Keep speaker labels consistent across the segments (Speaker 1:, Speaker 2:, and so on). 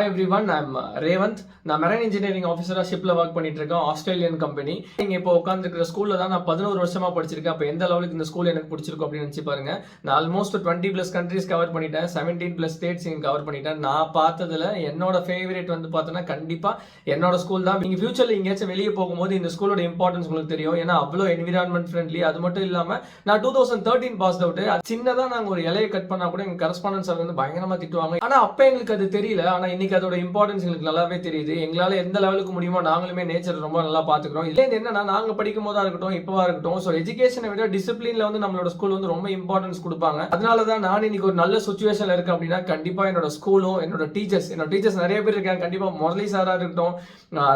Speaker 1: Hi everyone, I'm Revant. நான் marine engineering ஆஃபீஸராக ஷிப்பில் ஒர்க் பண்ணிட்டு இருக்கேன், ஆஸ்திரேலியன் கம்பெனி. நீங்கள் இப்போ உட்காந்துருக்கிற ஸ்கூலில் தான் நான் 11 வருஷமா படிச்சிருக்கேன். அப்போ எந்த லெவலுக்கு இந்த ஸ்கூல் எனக்கு பிடிச்சிருக்கும் அப்படின்னு நினச்சி பாருங்க. நான் ஆல்மோஸ்ட் 20+ கண்ட்ரீஸ் கவர் பண்ணிட்டேன், 17+ ஸ்டேட்ஸ் இங்கே கவர் பண்ணிட்டேன். நான் பார்த்ததுல என்னோட ஃபேவரேட் வந்து பார்த்தோன்னா கண்டிப்பாக என்னோட ஸ்கூல் தான். நீங்கள் ஃபியூச்சரில் எங்கேயாச்சும் வெளியே போகும்போது இந்த ஸ்கூலோட இம்பார்ட்டன்ஸ் உங்களுக்கு தெரியும். ஏன்னா அவ்வளோ என்விரான்மெண்ட் ஃப்ரெண்ட்லி. அது மட்டும் இல்லாமல் நான் 2013 பாஸ் அவுட். சின்னதாக நாங்கள் ஒரு இலையை கட் பண்ணால் கூட எங்கள் கரஸ்பாண்டன்ஸ் வந்து பயங்கரமாக திட்டுவாங்க. ஆனால் அப்போ எங்களுக்கு அது தெரியல. ஆனால் இன்னைக்கு அதோட இம்பார்ட்டன்ஸ் எங்களுக்கு நல்லாவே தெரியுது. எங்களால் எந்த லெவலுக்கு முடியுமோ நாங்களுமே நேச்சர் ரொம்ப நல்லா பார்த்துக்கிறோம். இதுல என்னன்னா நாங்கள் படிக்கும் போதா இருக்கட்டும், இப்போவா இருக்கட்டும், ஸோ எஜுகேஷனை விட டிசிப்ளின்ல வந்து நம்மளோட ஸ்கூல் வந்து ரொம்ப இம்பார்ட்டன்ஸ் கொடுப்பாங்க. அதனால தான் நான் இன்னைக்கு ஒரு நல்ல சுச்சுவேஷன்ல இருக்கேன் அப்படின்னா கண்டிப்பா என்னோட ஸ்கூலும் என்னோட டீச்சர்ஸ் நிறைய பேர் இருக்காங்க. கண்டிப்பா முரளி சாரா இருக்கட்டும்,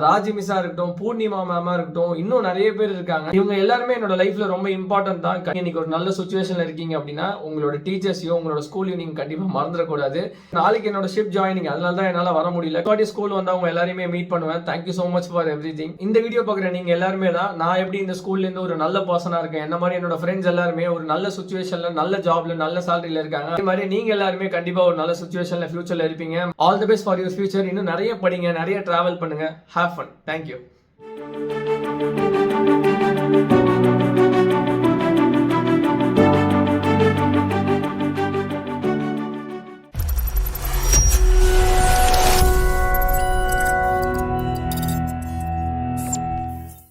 Speaker 1: ராஜி மிஸ்ஸா இருக்கட்டும், பூர்ணிமா மேமா இருக்கட்டும், இன்னும் நிறைய பேர் இருக்காங்க. இவங்க எல்லாருமே என்னோட லைஃப்ல ரொம்ப இம்பார்ட்டன்ட் தான். இன்னைக்கு ஒரு நல்ல சுச்சுவேஷன்ல இருக்கீங்க அப்படின்னா உங்களோட டீச்சர்ஸையும் உங்களோட ஸ்கூலையும் நீங்க கண்டிப்பா மறந்துடக்கூடாது. நாளைக்கு என்னோட ஷிப் ஜாயினிங், அதனால தான் என்னால வர முடியல. ஸ்கூல் வந்து அவங்க எல்லாரையுமே மீட் பண்ணுவேன். Thank you so much for everything. இந்த வீடியோ பார்க்குற நீங்க எல்லாருமே தான் நான் எப்படி இந்த ஸ்கூல்ல இருந்து ஒரு நல்ல பர்சனா இருக்கேன், என்ன மாதிரி என்னோட ஃப்ரெண்ட்ஸ் எல்லாருமே ஒரு நல்ல சுச்சுவேஷன்ல, நல்ல ஜாப்ல, நல்ல சேலரியில இருக்காங்க. அதே மாதிரி நீங்க எல்லாருமே கண்டிப்பா ஒரு நல்ல சுச்சுவேஷன்ல ஃபியூச்சர்ல இருப்பீங்க. All the best for your future. இன்னும் நிறைய படிங்க, நிறைய டிராவல் பண்ணுங்க. Have fun. தேங்க்யூ.